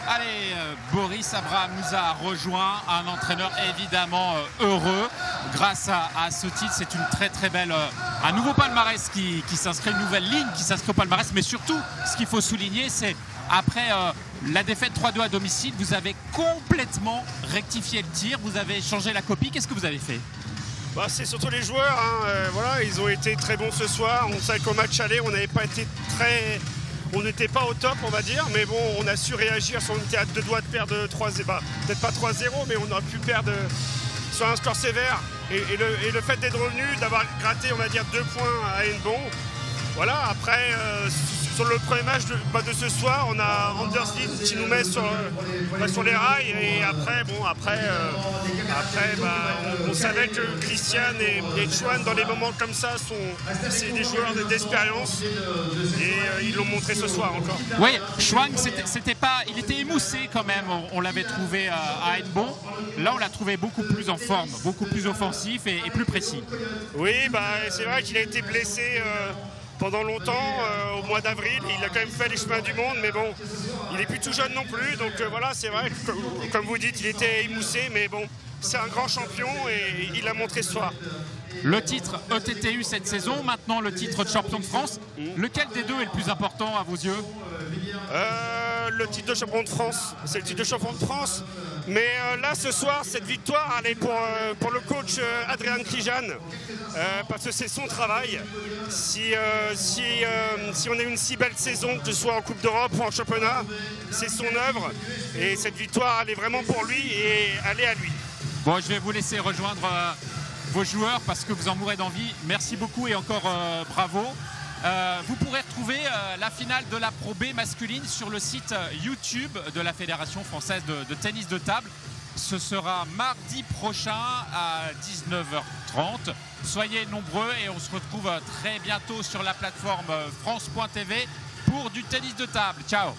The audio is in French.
Allez, Boris Abraham nous a rejoint, un entraîneur évidemment heureux grâce à ce titre. C'est une très belle, un nouveau palmarès qui s'inscrit, une nouvelle ligne qui s'inscrit au palmarès. Mais surtout, ce qu'il faut souligner, c'est après la défaite 3-2 à domicile, vous avez complètement rectifié le tir, vous avez changé la copie. Qu'est-ce que vous avez fait? Bah, c'est surtout les joueurs, hein. Voilà, ils ont été très bons ce soir. On savait qu'au match aller, on n'avait pas été on n'était pas au top, on va dire, mais bon, on a su réagir. On était à 2 doigts de perdre 3-0, peut-être pas 3-0, mais on aurait pu perdre sur un score sévère. Et le fait d'être revenu, d'avoir gratté, on va dire, 2 points à Hennebont. Voilà, après, sur le premier match de ce soir, on a Andersley qui nous met sur les rails. Et après, on savait que Christian et Chouane, dans les moments comme ça, c'est des joueurs d'expérience. Et ils l'ont montré ce soir encore. Oui, Chouane, il était émoussé quand même. On l'avait trouvé à Hennebont. Là, on l'a trouvé beaucoup plus en forme, beaucoup plus offensif et plus précis. Oui, c'est vrai qu'il a été blessé pendant longtemps, au mois d'avril. Il a quand même fait les chemins du monde, mais bon, il n'est plus tout jeune non plus. Donc voilà, c'est vrai, comme vous dites, il était émoussé, mais bon, c'est un grand champion et il l'a montré ce soir. Le titre ETTU cette saison, maintenant le titre de champion de France. Lequel des deux est le plus important à vos yeux? Le titre de champion de France, c'est le titre de champion de France. Mais là, ce soir, cette victoire, elle est pour le coach Adrian Krijan, parce que c'est son travail. Si on a une si belle saison, que ce soit en Coupe d'Europe ou en championnat, c'est son œuvre. Et cette victoire, elle est vraiment pour lui et elle est à lui. Bon, je vais vous laisser rejoindre vos joueurs parce que vous en mourrez d'envie. Merci beaucoup et encore bravo. Vous pourrez retrouver la finale de la Pro B masculine sur le site YouTube de la Fédération française de tennis de table. Ce sera mardi prochain à 19h30. Soyez nombreux et on se retrouve très bientôt sur la plateforme France.tv pour du tennis de table. Ciao!